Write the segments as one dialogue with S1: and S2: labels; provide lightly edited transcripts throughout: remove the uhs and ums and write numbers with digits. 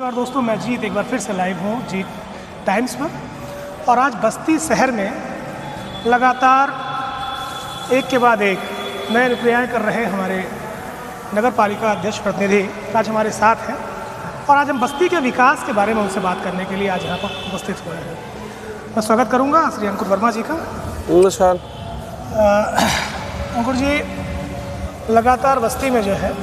S1: और दोस्तों, मैं जीत एक बार फिर से लाइव हूँ जीत टाइम्स पर। और आज बस्ती शहर में लगातार एक के बाद एक नए अनुक्रियाएँ कर रहे हमारे नगर पालिका अध्यक्ष प्रतिनिधि आज हमारे साथ हैं। और आज हम बस्ती के विकास के बारे में उनसे बात करने के लिए आज यहाँ पर उपस्थित हुए हैं। मैं स्वागत करूँगा श्री अंकुर वर्मा जी का।
S2: नमस्कार।
S1: अंकुर जी, लगातार बस्ती में जो है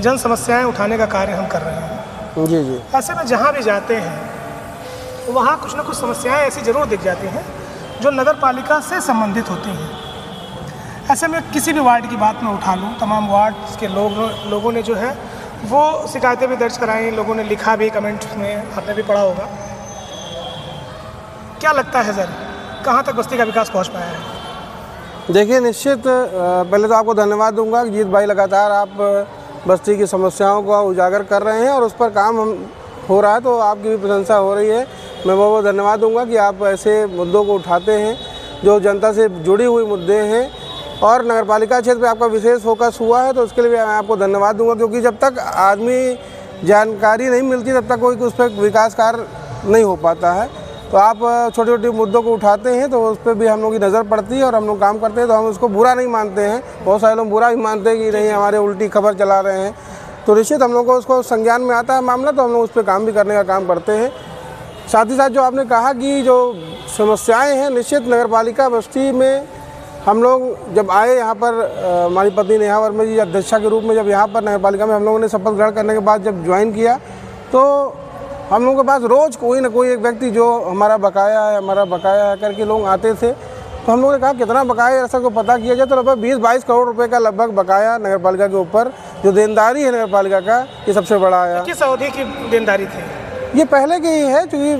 S1: जन समस्याएं उठाने का कार्य हम कर रहे हैं।
S2: जी जी।
S1: ऐसे में जहाँ भी जाते हैं वहाँ कुछ ना कुछ समस्याएं ऐसी ज़रूर दिख जाती हैं जो नगर पालिका से संबंधित होती हैं। ऐसे में किसी भी वार्ड की बात मैं उठा लूँ, तमाम वार्ड के लोगों ने जो है वो शिकायतें भी दर्ज कराई, लोगों ने लिखा भी, कमेंट में आपने भी पढ़ा होगा। क्या लगता है सर, कहाँ तक बस्ती का विकास पहुँच पाया है?
S2: देखिए, निश्चित पहले तो आपको धन्यवाद दूंगा कि जीत भाई लगातार आप बस्ती की समस्याओं को उजागर कर रहे हैं और उस पर काम हो रहा है, तो आपकी भी प्रशंसा हो रही है। मैं बहुत धन्यवाद दूंगा कि आप ऐसे मुद्दों को उठाते हैं जो जनता से जुड़ी हुई मुद्दे हैं और नगरपालिका क्षेत्र पे आपका विशेष फोकस हुआ है, तो उसके लिए मैं आपको धन्यवाद दूंगा। क्योंकि जब तक आदमी जानकारी नहीं मिलती तब तक कोई उस पर विकास कार्य नहीं हो पाता है। तो आप छोटे छोटे मुद्दों को उठाते हैं तो उस पर भी हम लोग की नज़र पड़ती है और हम लोग काम करते हैं, तो हम उसको बुरा नहीं मानते हैं। बहुत सारे लोग बुरा भी मानते हैं कि नहीं, हमारे उल्टी खबर चला रहे हैं। तो निश्चित हम लोग को उसको संज्ञान में आता है मामला, तो हम लोग उस पर काम भी करने का काम करते हैं। साथ ही साथ जो आपने कहा कि जो समस्याएँ हैं, निश्चित नगरपालिका बस्ती में हम लोग जब आए यहाँ पर, हमारी पत्नी नेहा वर्मा जी अध्यक्षा के रूप में जब यहाँ पर नगरपालिका में हम लोगों ने शपथ ग्रहण करने के बाद जब ज्वाइन किया, तो हम लोगों के पास रोज़ कोई ना कोई एक व्यक्ति जो हमारा बकाया है करके लोग आते थे। तो हम लोगों ने कहा कितना बकाया है, ऐसा को पता किया जाए। तो लगभग 20-22 करोड़ रुपए का लगभग बकाया नगरपालिका के ऊपर जो देनदारी है नगरपालिका का, ये सबसे बड़ा आया।
S1: किस अवधि की देनदारी थी?
S2: ये पहले की ही है, क्योंकि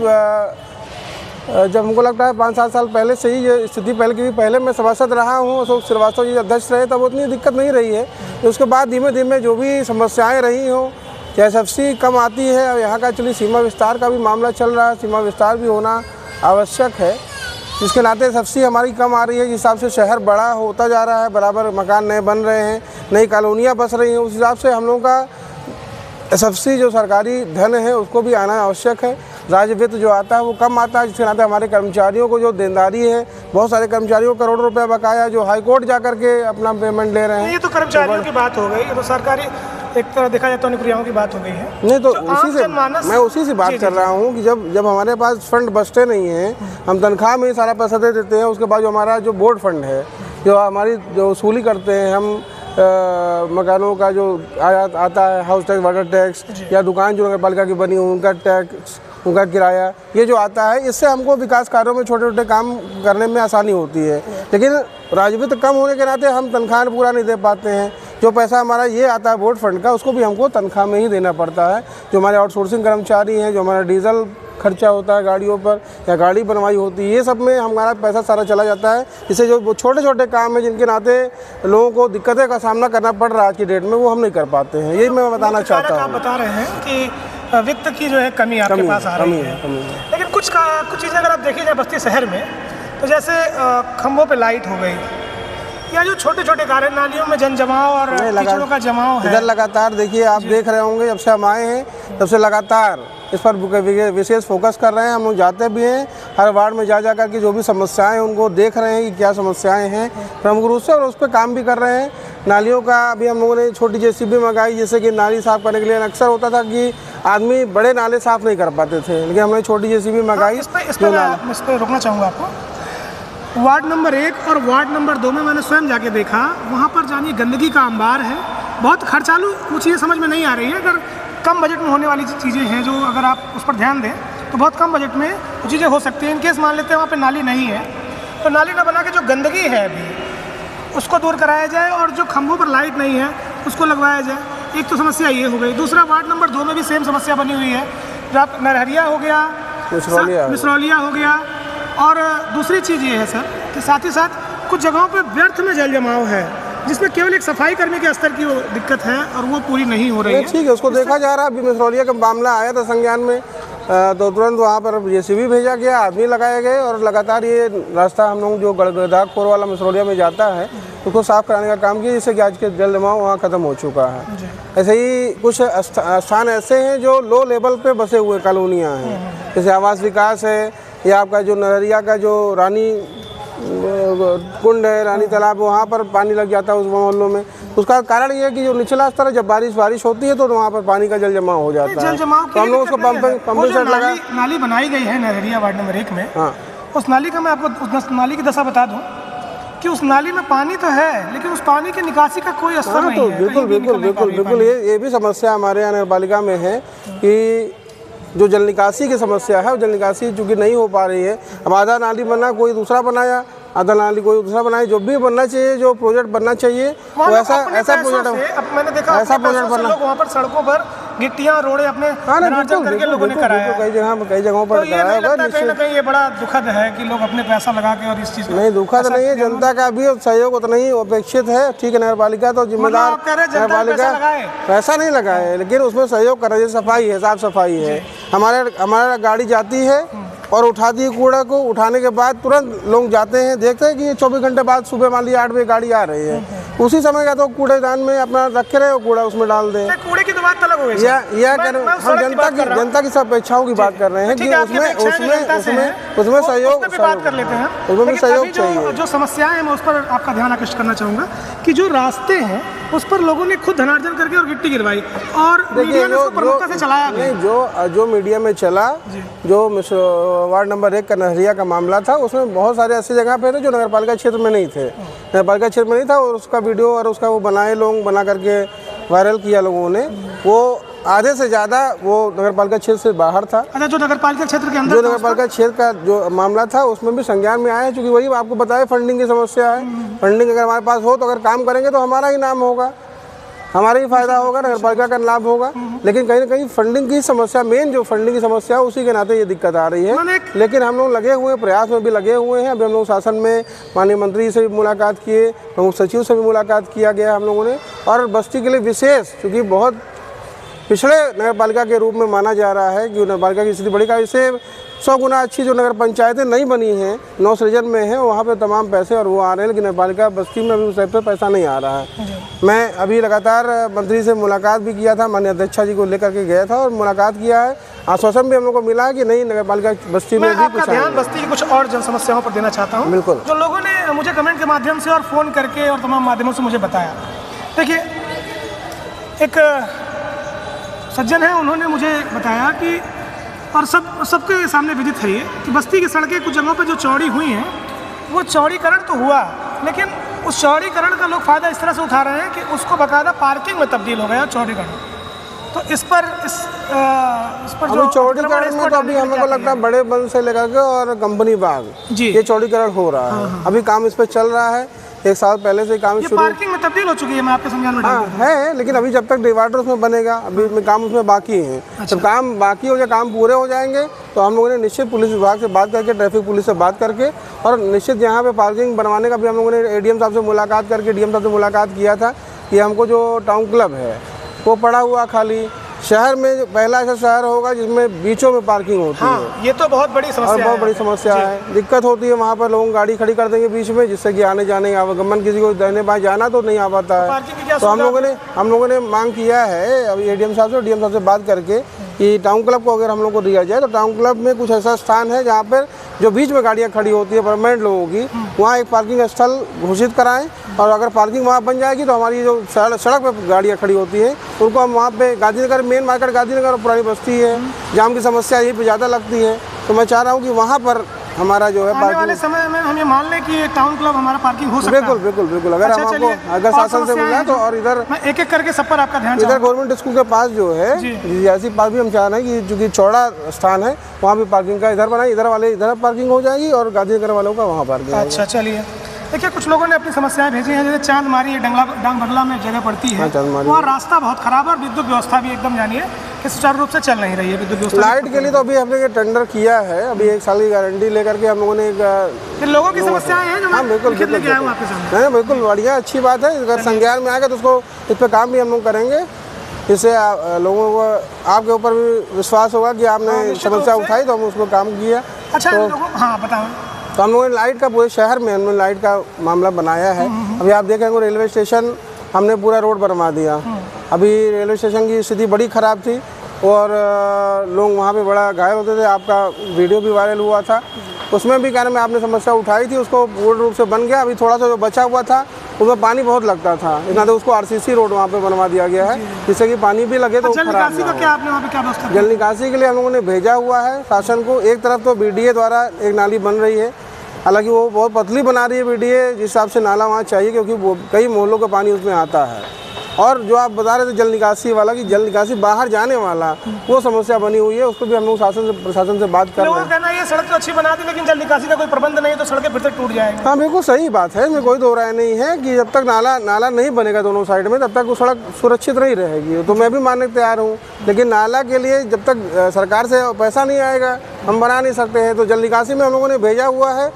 S2: जब हमको लगता है 5-7 साल पहले से ही ये स्थिति पहले की भी। पहले मैं सभासद रहा हूँ, अशोक श्रीवास्तव जी अध्यक्ष रहे, तब उतनी दिक्कत नहीं रही है। तो उसके बाद धीमे धीमे जो भी समस्याएँ रही हों, चाहे सब्सिडी कम आती है, और यहाँ का एक्चुअली सीमा विस्तार का भी मामला चल रहा है, सीमा विस्तार भी होना आवश्यक है। जिसके नाते सब्सिडी हमारी कम आ रही है, जिस हिसाब से शहर बड़ा होता जा रहा है, बराबर मकान नए बन रहे हैं, नई कॉलोनियाँ बस रही हैं, उस हिसाब से हम लोगों का सब्सिडी जो सरकारी धन है उसको भी आना आवश्यक है। राज्य वित्त जो आता है वो कम आता है, जिसके नाते हमारे कर्मचारियों को जो देनदारी है, बहुत सारे कर्मचारियों को करोड़ों रुपये बकाया जो हाई कोर्ट जा करके अपना पेमेंट ले रहे हैं।
S1: ये तो कर्मचारियों की बात हो गई, ये तो सरकारी एक तरह देखा जाए तो अनुक्रियाओं की बात हो गई है।
S2: नहीं तो मैं उसी से बात कर रहा हूँ कि जब हमारे पास फंड बचते नहीं हैं, हम तनख्वाह में ही सारा पैसा दे देते हैं। उसके बाद जो हमारा जो बोर्ड फंड है, जो हमारी जो वसूली करते हैं हम मकानों का जो आता है, हाउस टैक्स, वाटर टैक्स, या दुकान जो नगरपालिका की बनी उनका टैक्स, उनका किराया, ये जो आता है, इससे हमको विकास कार्यों में छोटे छोटे काम करने में आसानी होती है। लेकिन राजवित्त कम होने के नाते हम तनख्वाह पूरा नहीं दे पाते हैं। जो पैसा हमारा ये आता है बोर्ड फंड का, उसको भी हमको तनख्वाह में ही देना पड़ता है। जो हमारे आउटसोर्सिंग कर्मचारी हैं, जो हमारा डीजल खर्चा होता है गाड़ियों पर, या गाड़ी बनवाई होती है, ये सब में हमारा पैसा सारा चला जाता है। इससे जो छोटे छोटे काम हैं जिनके नाते लोगों को दिक्कतें का सामना करना पड़ रहा है आज की डेट में, वो हम नहीं कर पाते हैं। यही मैं बताना चाहता हूँ।
S1: आप बता रहे हैं कि वित्त की जो है कमी आपके पास आ रही है। लेकिन कुछ चीज़ें अगर आप देखिए जाए बस्ती शहर में, तो जैसे खंभों पे लाइट हो गई, या जो छोटे छोटे कार्य, नालियों में जन जमाव और कीचड़ों का जमाव है।
S2: इधर लगातार देखिए, आप देख रहे होंगे जब से हम आए हैं तब से लगातार इस पर विशेष फोकस कर रहे हैं। हम लोग जाते भी हैं हर वार्ड में, जा कर के जो भी समस्याएं हैं उनको देख रहे हैं कि क्या समस्याएं हैं प्रमुख रूप से, और उस पर काम भी कर रहे हैं। नालियों का अभी हम लोगों ने छोटी जेसीबी मंगाई, जैसे कि नाली साफ़ करने के लिए। अक्सर होता था कि आदमी बड़े नाले साफ़ नहीं कर पाते थे, लेकिन हमने छोटी जेसीबी मंगाई।
S1: इस पर रोकना चाहूँगा आपको। वार्ड नंबर 1 और वार्ड नंबर 2 में मैंने स्वयं जाके देखा, वहाँ पर जानिए गंदगी का अंबार है, बहुत खर्चालू। वो चीज़ें समझ में नहीं आ रही है। अगर कम बजट में होने वाली चीज़ें हैं, जो अगर आप उस पर ध्यान दें तो बहुत कम बजट में वो चीज़ें हो सकती हैं। इनकेस मान लेते हैं वहाँ पे नाली नहीं है, तो नाली ना बना के जो गंदगी है अभी उसको दूर कराया जाए, और जो खंभों पर लाइट नहीं है उसको लगवाया जाए। एक तो समस्या ये हो गई। दूसरा, वार्ड नंबर 2 में भी सेम समस्या बनी हुई है। जब नरहरिया हो गया, मिसरौलिया हो गया, और दूसरी चीज़ ये है सर कि साथ ही साथ कुछ जगहों पर व्यर्थ में जल जमाव है, जिसमें केवल एक सफाई कर्मी के स्तर की वो दिक्कत है और वो पूरी नहीं हो रही है।
S2: ठीक है, उसको देखा जा रहा है। अभी मिसरौलिया का मामला आया था संज्ञान में, तो तुरंत वहाँ पर जेसीबी भेजा गया, आदमी लगाए गए, और लगातार ये रास्ता हम लोग जो गड़गड़ाखोर वाला मिसरौलिया में जाता है, उसको साफ़ कराने का काम किया, जिससे कि आज के जल जमाव वहाँ ख़त्म हो चुका है।
S1: जी।
S2: ऐसे ही कुछ स्थान ऐसे हैं जो लो लेवल पे बसे हुए कॉलोनियाँ हैं, जैसे आवास विकास है, या आपका जो नहरिया का जो रानी कुंड है, रानी तालाब, वहाँ पर पानी लग जाता है उस मोहल्लों में। उसका कारण ये है कि जो निचला स्तर है, जब बारिश होती है तो वहाँ पर पानी का जल जमाव हो जाता है। तो हम लोग उसको पंपिंग सेट लगा,
S1: नाली बनाई गई है नहरिया वार्ड नंबर 1 में।
S2: हाँ,
S1: उस नाली का मैं आपको उस नाली की दशा बता दूं कि उस नाली में पानी तो है, लेकिन उस पानी की निकासी का कोई असर नहीं
S2: तो
S1: है।
S2: बिल्कुल ये भी समस्या हमारे यहाँ नगर पालिका में है कि जो जल निकासी की समस्या है, वो जल निकासी चूँकि नहीं हो पा रही है। अब आधा नाली बना, कोई दूसरा बनाया, आधा नाली कोई दूसरा बनाए, जो भी बनना चाहिए, जो प्रोजेक्ट बनना चाहिए वो ऐसा प्रोजेक्ट
S1: मैंने देखा
S2: ऐसा प्रोजेक्ट बनना।
S1: लोग वहाँ पर सड़कों पर गिट्टियाँ रोड़े अपने करके लोगों ने कराया,
S2: कई जगहों पर कराया हुआ।
S1: कहीं ना कहीं ये बड़ा दुखद है कि लोग अपने पैसा लगा के और इस चीज़
S2: नहीं, दुखद नहीं है, जनता का भी सहयोग उतना ही अपेक्षित है। ठीक है, नगर पालिका तो जिम्मेदार, नगर पालिका पैसा नहीं लगाए, लेकिन उसमें सहयोग कर रही है। सफाई है, साफ सफाई है, हमारा गाड़ी जाती है और उठाती है कूड़ा को, उठाने के बाद तुरंत लोग जाते हैं, देखते हैं कि ये 24 घंटे बाद सुबह मान लीजिए 8 बजे गाड़ी आ रही है, उसी समय का तो कूड़ेदान में अपना रखे रहे, कूड़ा उसमें डाल दें।
S1: कूड़े की तो बात अलग हो गई।
S2: हम जनता की सब अपेक्षाओं की बात कर रहे हैं कि उसमें सहयोग
S1: कर लेते हैं,
S2: उसमें सहयोग चाहिए।
S1: जो समस्याएं हैं मैं उस पर आपका ध्यान आकर्षित करना चाहूँगा कि जो रास्ते हैं उस पर लोगों ने खुद धनार्जन करके और गिट्टी गिरवाई, और मीडिया ने उसको प्रमुखता से चलाया भी।
S2: नहीं, जो मीडिया में चला, जो वार्ड नंबर 1 का नहरिया का मामला था, उसमें बहुत सारे ऐसी जगह पे थे जो नगर पालिका क्षेत्र में नहीं थे, नगर पालिका क्षेत्र में नहीं था, और उसका वीडियो और उसका वो बनाए, लोग बना करके वायरल किया लोगों ने। वो आधे से ज़्यादा वो नगर पालिका क्षेत्र से बाहर था।
S1: अच्छा, जो नगर पालिका क्षेत्र के अंदर,
S2: जो नगर पालिका क्षेत्र का जो मामला था उसमें भी संज्ञान में आया है, क्योंकि वही आपको बताया फंडिंग की समस्या है। फंडिंग अगर हमारे पास हो तो अगर काम करेंगे तो हमारा ही नाम होगा, हमारा ही फायदा होगा, नगर पालिका का लाभ होगा। लेकिन कहीं ना कहीं फंडिंग की समस्या, मेन जो फंडिंग की समस्या है, उसी के नाते ये दिक्कत आ रही है। लेकिन हम लोग लगे हुए हैं, प्रयास में भी लगे हुए हैं। अभी हम लोग शासन में माननीय मंत्री से भी मुलाकात किए, प्रमुख सचिव से भी मुलाकात किया गया हम लोगों ने, और बस्ती के लिए विशेष, क्योंकि बहुत पिछड़े नगर पालिका के रूप में माना जा रहा है कि नगर पालिका की स्थिति बड़ी का, इससे 100 गुना अच्छी जो नगर पंचायतें नहीं बनी हैं, 9 सृजन में है, वहाँ पे तमाम पैसे और वो आ रहे हैं, लेकिन नगर पालिका बस्ती में अभी उस पे पैसा नहीं आ रहा है। मैं अभी लगातार मंत्री से मुलाकात भी किया था, माननीय अध्यक्षा जी को लेकर के गया था और मुलाकात किया है। आश्वासन भी हम लोग को मिला है कि नहीं, नगर पालिका बस्ती में भी कुछ
S1: ध्यान बस्ती की कुछ और जन समस्याओं पर देना चाहता हूँ।
S2: बिल्कुल,
S1: जो लोगों ने मुझे कमेंट के माध्यम से और फ़ोन करके और तमाम माध्यमों से मुझे बताया, देखिए एक सज्जन है, उन्होंने मुझे बताया कि, और सबके सामने विदित है ये, कि बस्ती की सड़कें कुछ जगहों पे जो चौड़ी हुई हैं, वो चौड़ीकरण तो हुआ, लेकिन उस चौड़ीकरण का लोग फ़ायदा इस तरह से उठा रहे हैं कि उसको बाकायदा पार्किंग में तब्दील हो गया चौड़ीकरण। तो इस पर जो
S2: चौड़ीकरण में तो अभी हम लोग को लगता है बड़े बंद से लेकर के और कंपनी बाग ये चौड़ीकरण हो रहा है। अभी काम इस पर चल रहा है, 1 साल पहले से काम शुरू,
S1: पार्किंग में तब्दील हो चुकी है, मैं आपके समझाने में
S2: है, लेकिन अभी जब तक डिवाइडर उसमें बनेगा, अभी काम उसमें बाकी है। जब काम बाकी हो जाए, काम पूरे हो जाएंगे, तो हम लोगों ने निश्चित पुलिस विभाग से बात करके, ट्रैफिक पुलिस से बात करके, और निश्चित यहाँ पे पार्किंग बनवाने का भी हम लोगों ने एडीएम साहब से मुलाकात करके, डीएम साहब से मुलाकात किया था कि हमको जो टाउन क्लब है वो पड़ा हुआ खाली, शहर में पहला ऐसा शहर होगा जिसमें बीचों में पार्किंग होती है।
S1: ये तो बहुत बड़ी समस्या
S2: और बहुत बड़ी समस्या है, दिक्कत होती है। वहाँ पर लोग गाड़ी खड़ी कर देंगे बीच में, जिससे कि आने जाने आवागमन, किसी को दाहिने बाएं जाना तो नहीं आ पाता है। तो हम लोगों ने मांग किया है अभी एडीएम साहब से, डीएम साहब से बात करके कि टाउन क्लब को अगर हम लोग को दिया जाए, तो टाउन क्लब में कुछ ऐसा स्थान है जहाँ पर जो बीच में गाड़ियाँ खड़ी होती है परमानेंट लोगों की, वहाँ एक पार्किंग स्थल घोषित कराएं, और अगर पार्किंग वहाँ बन जाएगी तो हमारी जो सड़क पर गाड़ियाँ खड़ी होती हैं उनको हम वहाँ पे, गांधीनगर मेन मार्केट गांधीनगर और पुरानी बस्ती है, जाम की समस्या यहीं पे ज़्यादा लगती है, तो मैं चाह रहा हूँ कि वहाँ पर हमारा जो है
S1: आने वाले समय में हम ये मान लें कि टाउन क्लब हमारा पार्किंग हो सकता है।
S2: बिल्कुल अगर हमको अगर शासन से मिला तो, और इधर
S1: मैं एक करके सब पर आपका ध्यान,
S2: इधर गवर्नमेंट स्कूल के पास जो है ऐसी पास भी हम चाह रहे हैं कि चूँकि चौड़ा स्थान है, वहाँ भी पार्किंग का इधर बनाए, इधर वाले इधर पार्किंग हो जाएगी और गांधीनगर वालों का वहाँ पार्किंग।
S1: अच्छा, चलिए देखिए, कुछ लोगों ने अपनी समस्याएं भेजी हैं, जैसे चांदमारी डांग बंगला में जगह पड़ती है, वहाँ रास्ता बहुत खराब है और विद्युत व्यवस्था भी एकदम जानिए कि सुचारू रूप से चल नहीं रही है विद्युत व्यवस्था।
S2: लाइट के लिए तो अभी हमने टेंडर किया है, अभी 1 साल की गारंटी लेकर के हम लोगों ने
S1: लोगों की समस्याएं हैं जो
S2: हाँ बिल्कुल बिल्कुल बढ़िया, अच्छी बात है। अगर संज्ञान में आएगा तो उसको इस पर काम भी हम लोग करेंगे, इससे लोगों को आपके ऊपर भी विश्वास होगा कि आपने समस्या उठाई तो हम उसको काम किया।
S1: अच्छा, हाँ बताओ।
S2: तो हम लोगों ने लाइट का पूरे शहर में हमने लाइट का मामला बनाया है। अभी आप देखेंगे रेलवे स्टेशन हमने पूरा रोड बनवा दिया। अभी रेलवे स्टेशन की स्थिति बड़ी ख़राब थी और लोग वहाँ पे बड़ा घायल होते थे। आपका वीडियो भी वायरल हुआ था, उसमें भी कहने में आपने समस्या उठाई थी, उसको पूर्ण रूप से बन गया। अभी थोड़ा सा जो बचा हुआ था उसमें पानी बहुत लगता था, इतना तो उसको आरसीसी रोड वहाँ पे बनवा दिया गया है, जिससे कि पानी भी लगे तो
S1: जल
S2: खराब
S1: निकासी
S2: ना
S1: का क्या आपने वहाँ पे क्या व्यवस्था की?
S2: जल निकासी के लिए हम लोगों ने भेजा हुआ है शासन को। एक तरफ तो बीडीए द्वारा एक नाली बन रही है, हालांकि वो बहुत पतली बना रही है बीडीए, जिस हिसाब से नाला वहाँ चाहिए, क्योंकि वो कई मोहल्लों का पानी उसमें आता है। और जो आप बता रहे थे जल निकासी वाला, कि जल निकासी बाहर जाने वाला, वो समस्या बनी हुई है, उसको भी हम लोग प्रशासन से बात कर रहे
S1: लोगों
S2: हैं।
S1: का कहना है ये सड़क तो अच्छी बना दी, लेकिन जल निकासी का कोई प्रबंध नहीं है तो सड़कें फिर से टूट जाएंगी।
S2: हाँ, बिल्कुल सही बात है, इसमें कोई दो राय नहीं है कि जब तक नाला नहीं बनेगा दोनों साइड में, तब तक वो सड़क सुरक्षित नहीं रहेगी। तो मैं भी मानने को तैयार हूँ, लेकिन नाला के लिए जब तक सरकार से पैसा नहीं आएगा हम बना नहीं सकते हैं। तो जल निकासी में हम लोगों ने भेजा हुआ है,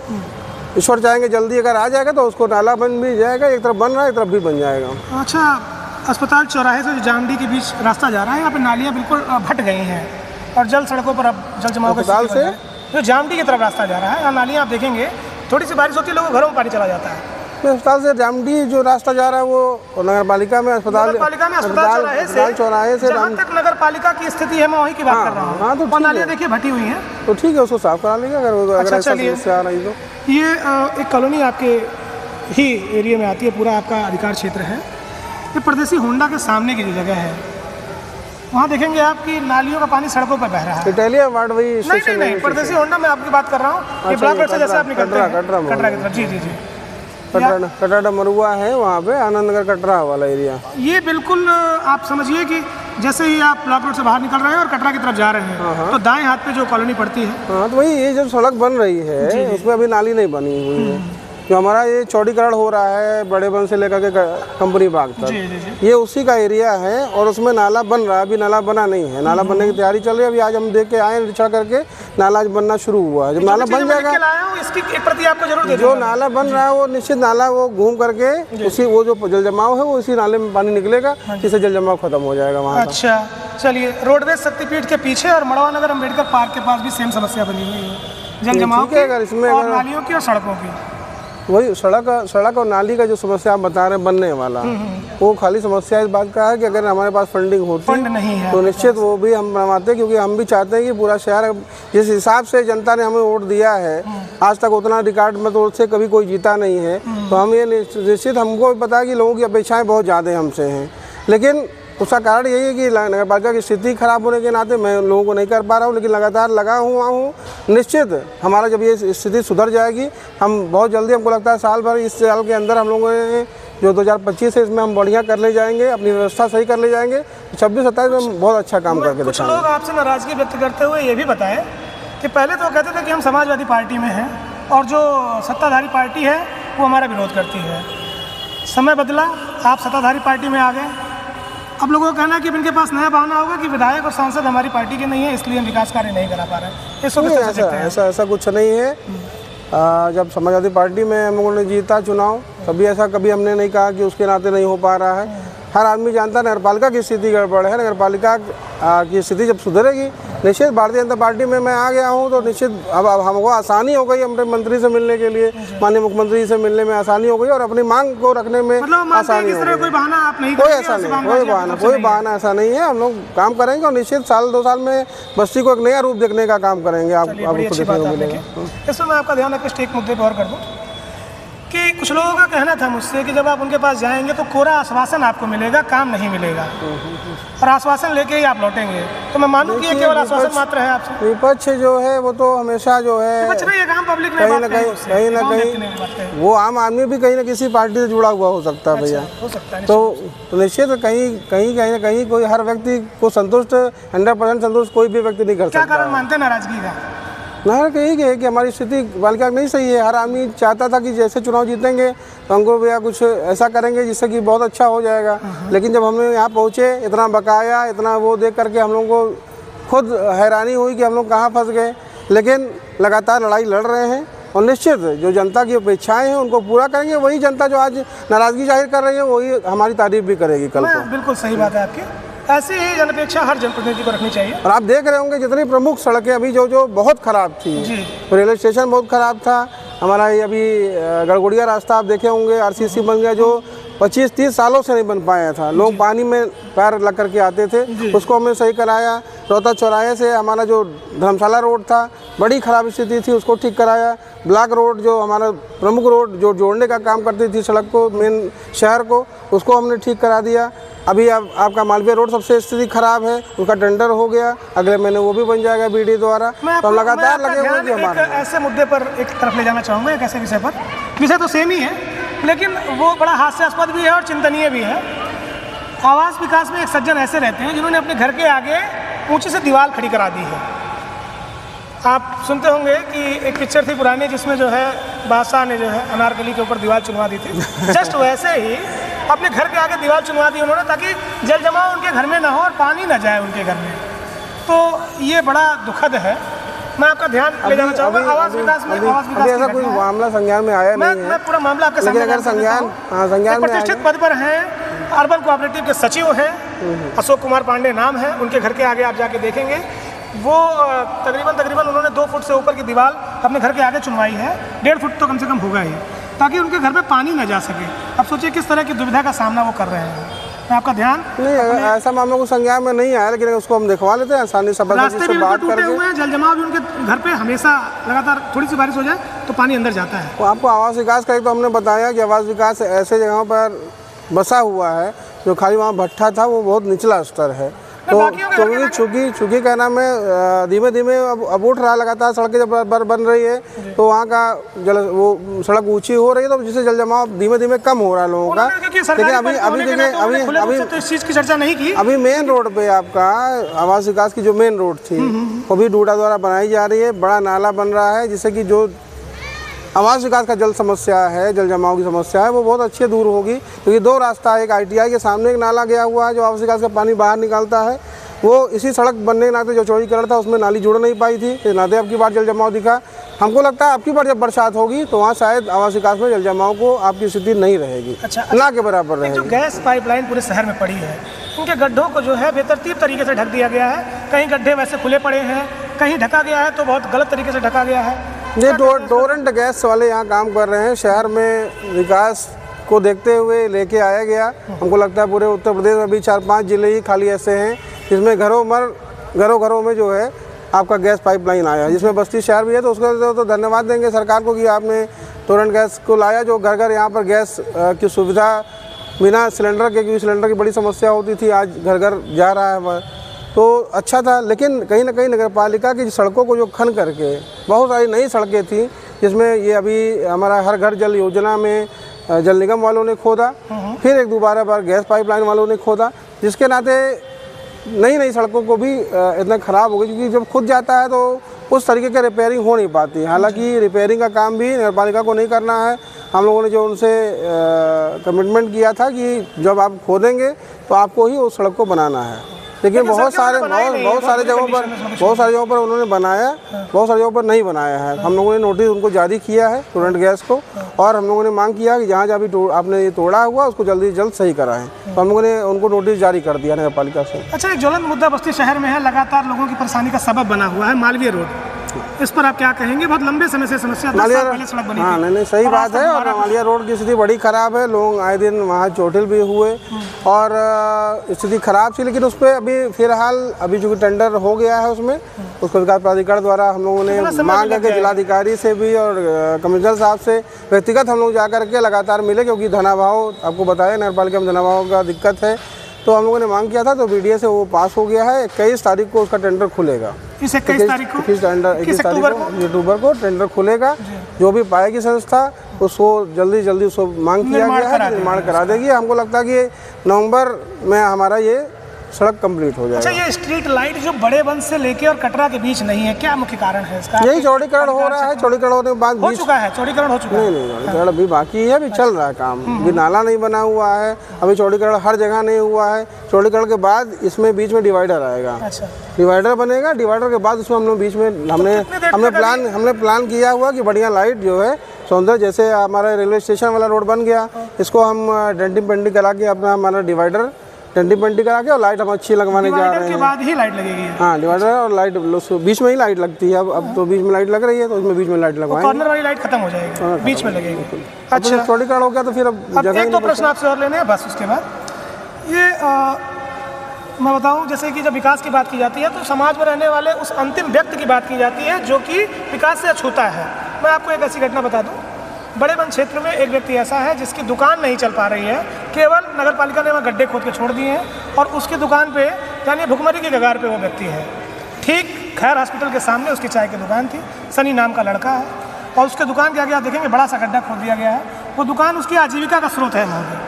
S2: ईश्वर चाहेंगे जल्दी अगर आ जाएगा तो उसको नाला बन भी जाएगा, एक तरफ बन रहा है एक तरफ भी बन जाएगा।
S1: अच्छा, अस्पताल चौराहे से जो जामडी के बीच रास्ता जा रहा है, यहाँ पे नालियाँ बिल्कुल भट गई हैं और जल सड़कों पर अब जल जमाव का
S2: अस्पताल से
S1: जो जामडी की तरफ रास्ता जा रहा है, यहाँ नालियाँ आप देखेंगे थोड़ी सी बारिश होती है लोगों घरों में पानी चला जाता है।
S2: तो अस्पताल से जामडी जो रास्ता जा रहा है वो नगर पालिका में अस्पताल चौराहे से
S1: जहाँ तक नगर पालिका की स्थिति है मैं वहीं की बात कर रहा हूँ।
S2: हाँ, तो
S1: नालियाँ देखिए भटी हुई हैं,
S2: तो ठीक है, उसको साफ करा लेंगे अगर ऐसा समस्या आ रही तो।
S1: ये एक कॉलोनी आपके ही एरिया में आती है, पूरा आपका अधिकार क्षेत्र है। ये परदेसी होंडा के सामने की जो जगह है, वहाँ देखेंगे आप कि नालियों का पानी सड़कों पर बह रहा है।
S2: इटालिया वार्ड वही स्टेशन
S1: नहीं, परदेसी होंडा मैं आपकी बात कर रहा हूँ। ये ब्लॉक रोड से जैसे आप निकलते हैं कटरा की तरफ, जी जी जी,
S2: कटरा मरुआ है वहाँ पे, आनंद नगर कटरा वाला एरिया।
S1: ये बिल्कुल आप समझिए कि जैसे ही आप ब्लॉक रोड से बाहर निकल रहे हैं और कटरा की तरफ जा रहे हैं, तो दाएं हाथ पे जो कॉलोनी पड़ती है,
S2: हाँ, तो वही ये जो सड़क बन रही है उसमें अभी नाली नहीं बनी हुई है। जो हमारा ये चौड़ीकरण हो रहा है बड़े बन से लेकर के कंपनी बाग तक, ये उसी का एरिया है और उसमें नाला बन रहा है। अभी नाला बना नहीं है, नाला बनने की तैयारी चल रही है। अभी आज हम देख के आए निरीक्षण करके, नाला बनना शुरू हुआ है। जब नाला बन जाएगा,
S1: इसकी एक प्रति आपको जरूर दे
S2: जो नाला बन रहा है वो निश्चित नाला वो घूम करके उसी वो जो जल जमाव है वो इसी नाले में पानी निकलेगा, जिससे जल जमाव खत्म हो जाएगा वहाँ।
S1: अच्छा, चलिए, रोडवेज शक्तिपीठ के पीछे और मड़वा नगर अम्बेडकर पार्क के पास भी सेम समस्या बनी हुई है, जल जमाव की,
S2: अगर इसमें
S1: और नालियों की और सड़कों की।
S2: वही सड़क और नाली का जो समस्या आप बता रहे हैं बनने वाला, वो खाली समस्या इस बात का है कि अगर हमारे पास फंडिंग होती
S1: नहीं है
S2: तो निश्चित वो भी हम बनवाते, क्योंकि हम भी चाहते हैं कि पूरा शहर जिस हिसाब से जनता ने हमें वोट दिया है, आज तक उतना रिकॉर्ड में तो उससे कभी कोई जीता नहीं है। तो हम ये निश्चित हमको भी पता है कि लोगों की अपेक्षाएँ बहुत ज़्यादा हमसे हैं, लेकिन उसका कारण यही है कि नगर पालिका की स्थिति खराब होने के नाते मैं लोगों को नहीं कर पा रहा हूँ, लेकिन लगातार लगा हुआ हूँ। निश्चित हमारा जब ये स्थिति सुधर जाएगी, हम बहुत जल्दी, हमको लगता है साल भर, इस साल के अंदर हम लोगों ने जो 2025 है इसमें हम बढ़िया कर ले जाएंगे, अपनी व्यवस्था सही कर ले जाएंगे। 26-27 में हम बहुत अच्छा काम करके
S1: कुछ लोग आपसे नाराजगी व्यक्त करते हुए ये भी बताएं कि पहले तो कहते थे कि हम समाजवादी पार्टी में हैं और जो सत्ताधारी पार्टी है वो हमारा विरोध करती है। समय बदला, आप सत्ताधारी पार्टी में आ गए, अब लोगों का कहना है कि इनके पास नया बहाना होगा कि विधायक और सांसद हमारी पार्टी के नहीं है, इसलिए हम विकास कार्य नहीं करा पा रहे हैं।
S2: ऐसा कुछ नहीं है। जब समाजवादी पार्टी में हम लोगों ने जीता चुनाव, कभी हमने नहीं कहा कि उसके नाते नहीं हो पा रहा है। हर आदमी जानता है नगर पालिका की स्थिति गड़बड़ है। नगर पालिका की स्थिति जब सुधरेगी, निश्चित भारतीय जनता पार्टी में मैं आ गया हूं तो निश्चित अब हमको आसानी हो गई, अपने मंत्री से मिलने के लिए, माननीय मुख्यमंत्री से मिलने में आसानी हो गई और अपनी मांग को रखने में आसानी हो गई।
S1: कोई बहाना आप नहीं,
S2: कोई ऐसा नहीं, कोई बहाना ऐसा नहीं है। हम लोग काम करेंगे और निश्चित साल 2 साल में बस्ती को एक नया रूप देखने का काम करेंगे। आपको देखने को मिलेगा।
S1: इसमें मैं आपका ध्यान रखकर एक मुद्दे पर और कर दूँ कि कुछ लोगों का कहना था मुझसे कि जब आप उनके पास जाएंगे तो कोरा आश्वासन आपको मिलेगा, काम नहीं मिलेगा, और आश्वासन लेके ही आप लौटेंगे। तो मैं मानूं कि ये केवल आश्वासन मात्र है आपसे।
S2: विपक्ष जो है वो तो हमेशा जो है कहीं ना कहीं वो आम आदमी भी कहीं ना किसी पार्टी से जुड़ा हुआ हो सकता है भैया,
S1: हो सकता है।
S2: तो निश्चित कहीं ना कहीं कोई हर व्यक्ति को संतुष्ट 100% संतुष्ट कोई भी व्यक्ति नहीं कर सकता।
S1: क्या कारण मानते हैं नाराजगी का?
S2: नाराज यही है कि हमारी स्थिति पालिका नहीं सही है। हर आदमी चाहता था कि जैसे चुनाव जीतेंगे तो हमको भैया कुछ ऐसा करेंगे जिससे कि बहुत अच्छा हो जाएगा, लेकिन जब हम यहाँ पहुँचे, इतना बकाया, इतना वो देख करके हम लोगों को खुद हैरानी हुई कि हम लोग कहाँ फंस गए। लेकिन लगातार लड़ाई लड़ रहे हैं और निश्चित जो जनता की अपेक्षाएं हैं उनको पूरा करेंगे। वही जनता जो आज नाराज़गी जाहिर कर रही है वही हमारी तारीफ भी करेगी कल को।
S1: बिल्कुल सही बात है आपकी, ऐसी ही जनअपेक्षा हर जनप्रतिनिधि को रखनी चाहिए।
S2: और आप देख रहे होंगे जितनी प्रमुख सड़कें अभी जो बहुत खराब थी, रेलवे स्टेशन बहुत खराब था, हमारा ये अभी गड़गड़िया रास्ता आप देखे होंगे, आरसीसी बन गया, जो 25-30 सालों से नहीं बन पाया था। लोग पानी में पैर लग करके आते थे, उसको हमने सही कराया। रोहता चौराहे से हमारा जो धर्मशाला रोड था, बड़ी ख़राब स्थिति थी, उसको ठीक कराया। ब्लॉक रोड जो हमारा प्रमुख रोड जो जोड़ने का काम करती थी सड़क को मेन शहर को, उसको हमने ठीक करा दिया। अभी अब आपका मालवीय रोड सबसे स्थिति खराब है, उसका टेंडर हो गया, अगले महीने वो भी बन जाएगा बीडी द्वारा। तो लगातार लगे हुए हैं हमारे।
S1: ऐसे मुद्दे पर एक तरफ ले जाना चाहूँगा, एक ऐसे विषय पर, विषय तो सेम ही है लेकिन वो बड़ा हास्यास्पद भी है और चिंतनीय भी है। आवास विकास में एक सज्जन ऐसे रहते हैं जिन्होंने अपने घर के आगे ऊंची से दीवार खड़ी करा दी है। आप सुनते होंगे कि एक पिक्चर थी पुरानी जिसमें जो है बादशाह ने जो है अनारकली के ऊपर दीवार चुनवा दी थी। जस्ट वैसे ही अपने घर के आगे दीवार चुनवा दी उन्होंने, ताकि जल जमाव उनके घर में ना हो और पानी ना जाए उनके घर में। तो ये बड़ा दुखद है। मैं आपका ध्यान ले जाना चाहूँगा आवास विकास में।
S2: ऐसा कोई मामला संज्ञान में आया नहीं है।
S1: मैं पूरा मामला आपके सामने
S2: अगर संज्ञान में
S1: प्रतिष्ठित पद पर हैं, अर्बन कोऑपरेटिव के सचिव हैं, अशोक कुमार पांडे नाम है उनके। घर के आगे आप जाके देखेंगे, वो तकरीबन उन्होंने 2 फुट से ऊपर की दीवार अपने घर के आगे चुनवाई है। 1.5 फुट तो कम से कम होगा ही, ताकि उनके घर में पानी न जा सके। अब सोचिए किस तरह की दुविधा का सामना वो कर रहे हैं। मैं आपका ध्यान
S2: नहीं, ऐसा मामला को संज्ञान में नहीं आया, लेकिन उसको हम दिखवा लेते हैं आसानी से।
S1: रास्ते भी उनके टूटे हुए हैं, जल जमाव भी उनके घर पे हमेशा लगातार थोड़ी सी बारिश हो जाए तो पानी अंदर जाता है।
S2: तो आपको आवास विकास का तो हमने बताया कि आवास विकास ऐसे जगहों पर बसा हुआ है जो खाली वहाँ भट्ठा था, वो बहुत निचला स्तर है। तो चूँकि क्या नाम है, धीमे धीमे अब उठ रहा है लगातार, सड़कें जब बन रही है तो वहाँ का वो सड़क ऊंची हो रही है, तो जिससे जल जमाव धीमे धीमे कम हो रहा है लोगों का। लेकिन अभी
S1: इस चीज़ की चर्चा नहीं की।
S2: अभी मेन रोड पे आपका आवास विकास की जो मेन रोड थी वो भी डूडा द्वारा बनाई जा रही है। बड़ा नाला बन रहा है, जिससे कि जो आवास विकास का जल समस्या है, जल जमाव की समस्या है, वो बहुत अच्छी दूर होगी। क्योंकि 2 रास्ता है, एक ITI के सामने एक नाला गया हुआ है जो आवास विकास का पानी बाहर निकालता है। वो इसी सड़क बनने के नाते जो चौड़ीकरण था उसमें नाली जुड़ नहीं पाई थी, इस नाते अब की बार जल जमाव दिखा। हमको लगता है अब की बार जब बरसात होगी तो वहाँ शायद आवास विकास में जल जमाव को आपकी स्थिति नहीं रहेगी, ना के बराबर रहेगी।
S1: जो गैस पाइपलाइन पूरे शहर में पड़ी है, उनके गड्ढों को जो है बेतरतीब तरीके से ढक दिया गया है। कहीं गड्ढे वैसे खुले पड़े हैं, कहीं ढका गया है तो बहुत गलत तरीके से ढका गया है।
S2: ये टोरेंट गैस वाले यहाँ काम कर रहे हैं। शहर में विकास को देखते हुए लेके आया गया। हमको लगता है पूरे उत्तर प्रदेश में भी 4-5 जिले ही खाली ऐसे हैं जिसमें घरों में जो है आपका गैस पाइपलाइन आया, जिसमें बस्ती शहर भी है। तो उसका तो धन्यवाद देंगे सरकार को कि आपने टोरेंट गैस को लाया, जो घर घर यहाँ पर गैस की सुविधा बिना सिलेंडर के, क्योंकि सिलेंडर की बड़ी समस्या होती थी, आज घर घर जा रहा है, तो अच्छा था। लेकिन कहीं ना कहीं नगर पालिका की सड़कों को जो खन करके बहुत सारी नई सड़कें थी, जिसमें ये अभी हमारा हर घर जल योजना में जल निगम वालों ने खोदा, फिर एक दोबारा बार गैस पाइपलाइन वालों ने खोदा, जिसके नाते नई सड़कों को भी इतना ख़राब हो गई। क्योंकि जब खुद जाता है तो उस तरीके की रिपेयरिंग हो नहीं पाती। हालांकि रिपेयरिंग का काम भी नगर पालिका को नहीं करना है। हम लोगों ने जो उनसे कमिटमेंट किया था कि जब आप खोदेंगे तो आपको ही उस सड़क को बनाना है। लेकिन बहुत सारे जगहों पर उन्होंने बनाया, बहुत सारी जगहों पर नहीं बनाया है। हम लोगों ने नोटिस उनको जारी किया है टोरेंट गैस को, और हम लोगों ने मांग किया कि जहाँ जहाँ भी आपने ये तोड़ा हुआ उसको जल्दी से जल्द सही कराएं। तो हम लोगों ने उनको नोटिस जारी कर दिया नगर पालिका से।
S1: अच्छा, एक ज्वलंत मुद्दा बस्ती शहर में है, लगातार लोगों की परेशानी का सबब बना हुआ है मालवीय रोड। इस पर आप क्या कहेंगे? बहुत लंबे समय से समस्या, 10 साल पहले सड़क बनी थी।
S2: हाँ, नहीं सही बात है। और मालवीय रोड की स्थिति बड़ी ख़राब है, लोग आए दिन वहाँ चोटिल भी हुए और स्थिति ख़राब थी। लेकिन उस पर अभी फिलहाल जो टेंडर हो गया है उसमें, उसको विकास प्राधिकरण द्वारा हम लोगों ने मांग करके जिलाधिकारी से भी और कमिश्नर साहब से व्यक्तिगत हम लोग जा करके लगातार मिले, क्योंकि धनाभाव आपको बताया नगर पालिका में धनाभाव का दिक्कत है। तो हम लोगों ने मांग किया था, तो BDA से वो पास हो गया है। 21 तारीख को उसका टेंडर खुलेगा।
S1: 21 तारीख को
S2: 21 अक्टूबर को टेंडर खुलेगा। जो भी पाएगी संस्था उसको जल्दी उसको मांग किया गया है, निर्माण करा देगी। हमको लगता है कि नवंबर में हमारा ये सड़क कंप्लीट हो जाएगा।
S1: अच्छा, ये स्ट्रीट लाइट जो बड़े बंद से लेके और कटरा के बीच नहीं है, क्या मुख्य कारण है इसका?
S2: यही चौड़ीकरण हो रहा है। चौड़ीकरण होने के बाद
S1: हो चुका है, चौड़ीकरण हो चुका है।
S2: नहीं, चौड़ीकरण अभी बाकी है, अभी चल रहा है काम। अभी नाला नहीं बना हुआ है, अभी चौड़ीकरण हर जगह नहीं हुआ है। चौड़ीकरण के बाद इसमें बीच में डिवाइडर आएगा।
S1: अच्छा,
S2: डिवाइडर बनेगा। डिवाइडर के बाद उसमें हम लोग बीच में हमने प्लान किया हुआ कि बढ़िया लाइट जो है सौंदर्य, जैसे हमारा रेलवे स्टेशन वाला रोड बन गया, इसको हम डेंटिंग पेंटिंग करा के अपना हमारा डिवाइडर डंडी पंटी करा के और लाइट हम अच्छी लगवाने जा रहे
S1: डिवाइडर के
S2: हैं।
S1: बाद ही लाइट लगेगी।
S2: हाँ, डिवाइडर और लाइट बीच में ही लाइट लगती है। अब तो बीच में लाइट लग रही है, तो उसमें बीच में लाइट लगवाएंगे।
S1: कॉर्नर वाली लाइट खत्म हो जाएगी, बीच में लगेगी। अच्छा,
S2: चौड़ीकरण हो गया तो फिर अब जगह
S1: एक दो प्रश्न आपसे और लेने हैं बस। उसके बाद ये मैं बताऊं, जैसे कि जब विकास की बात की जाती है तो समाज में रहने वाले उस अंतिम व्यक्ति की बात की जाती है जो कि विकास से अछूता है। मैं आपको एक ऐसी घटना बता दूं, बड़े वन क्षेत्र में एक व्यक्ति ऐसा है जिसकी दुकान नहीं चल पा रही है, केवल नगर पालिका ने वहाँ गड्ढे खोद के छोड़ दिए हैं और उसकी दुकान पे यानी भुखमरी की कगार पे वो व्यक्ति है। ठीक खैर हॉस्पिटल के सामने उसकी चाय की दुकान थी, सनी नाम का लड़का है, और उसके दुकान के आगे आप देखेंगे बड़ा सा गड्ढा खोद दिया गया है। वो दुकान उसकी आजीविका का स्रोत है महोदय,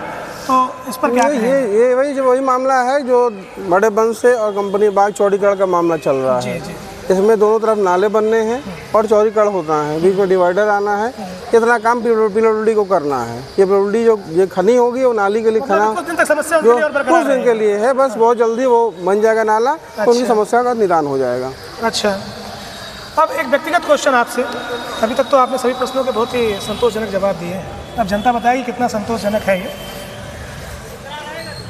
S1: तो इस पर क्या
S2: ये वही मामला है जो बड़े बंद से और कंपनी बाग चौड़ीकरण का मामला चल रहा है।
S1: जी।
S2: इसमें दोनों तरफ नाले बनने हैं और चौड़ीकरण होता है, बीच में डिवाइडर आना है। इतना काम पीडब्ल्यूडी को करना है। ये पीडब्ल्यूडी जो ये खनी होगी वो नाली के लिए खना
S1: कुछ दिन तक समस्या
S2: जो कुछ दिन के लिए है, बस बहुत जल्दी वो बन जाएगा नाला। तो उनकी समस्या का निदान हो जाएगा।
S1: अच्छा, अब एक व्यक्तिगत क्वेश्चन आपसे। अभी तक तो आपने सभी प्रश्नों के बहुत ही संतोषजनक जवाब दिए हैं, अब जनता बताएगी कितना संतोषजनक है ये।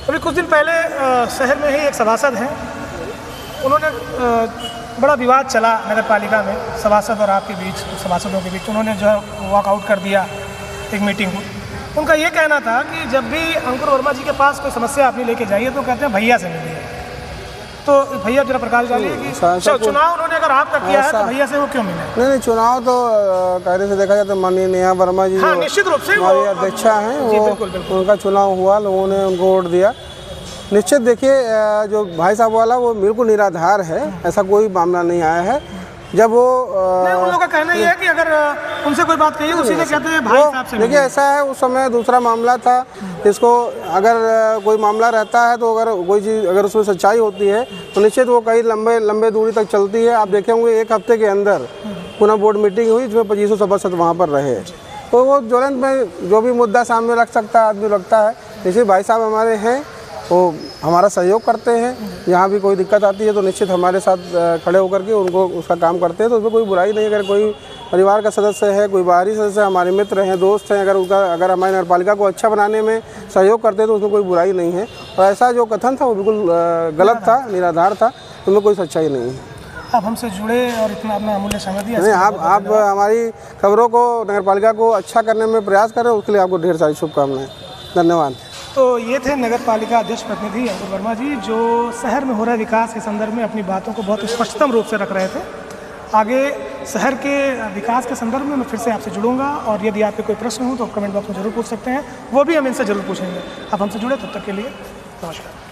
S1: अभी कुछ दिन पहले शहर में ही एक सभासद हैं, उन्होंने बड़ा विवाद चला नगर पालिका में सभासद और आपके बीच, सभासदों के बीच। उन्होंने जो है वॉकआउट कर दिया एक मीटिंग को। उनका ये कहना था कि जब भी अंकुर वर्मा जी के पास कोई समस्या अपनी लेके जाइए तो कहते हैं भैया से मिलिए। तो भैया जरा प्रकाश डालिए कि चुनाव उन्होंने अगर आपका किया है तो भैया से वो क्यों मिले?
S2: नहीं, चुनाव तो कायदे से देखा जाए तो माननीय नेहा वर्मा जी
S1: हाँ, निश्चित रूप से
S2: हमारी अध्यक्षा हैं, वो उनका चुनाव हुआ, लोगों ने उनको वोट दिया। निश्चित देखिए, जो भाई साहब वाला वो बिल्कुल निराधार है, ऐसा कोई मामला नहीं आया है। जब वो
S1: उन लोगों का कहना ये है कि अगर उनसे कोई बात कही उसी से कहते हैं भाई साहब से।
S2: देखिए ऐसा है, उस समय दूसरा मामला था। इसको अगर कोई मामला रहता है तो अगर कोई चीज़ अगर उसमें सच्चाई होती है तो निश्चित वो कई लंबे दूरी तक चलती है। आप देखे होंगे एक हफ्ते के अंदर पुनः बोर्ड मीटिंग हुई जिसमें 2500 सभासद वहाँ पर रहे। तो वो तुरंत में जो भी मुद्दा सामने रख सकता है आदमी रखता है। जैसे भाई साहब हमारे हैं, वो हमारा सहयोग करते हैं। यहाँ भी कोई दिक्कत आती है तो निश्चित हमारे साथ खड़े होकर के उनको उसका काम करते हैं। तो उसमें कोई बुराई नहीं। अगर कोई परिवार का सदस्य है, कोई बाहरी सदस्य, हमारे मित्र हैं, दोस्त हैं, अगर हमारी नगरपालिका को अच्छा बनाने में सहयोग करते हैं तो उसमें कोई बुराई नहीं है। और ऐसा जो कथन था वो बिल्कुल गलत था, निराधार था, उसमें कोई सच्चाई नहीं है।
S1: आप हमसे जुड़े और इतना अपना अमूल्य समय दिया।
S2: नहीं, आप हमारी खबरों को, नगरपालिका को अच्छा करने में प्रयास करें, उसके लिए आपको ढेर सारी शुभकामनाएं। धन्यवाद।
S1: तो ये थे नगर पालिका अध्यक्ष प्रतिनिधि अंकुर वर्मा जी, जो शहर में हो रहे विकास के संदर्भ में अपनी बातों को बहुत स्पष्टतम रूप से रख रहे थे। आगे शहर के विकास के संदर्भ में मैं फिर से आपसे जुड़ूंगा, और यदि आपके कोई प्रश्न हो तो कमेंट बॉक्स में जरूर पूछ सकते हैं, वो भी हम इनसे जरूर पूछेंगे। आप हमसे जुड़े, तब तक के लिए नमस्कार।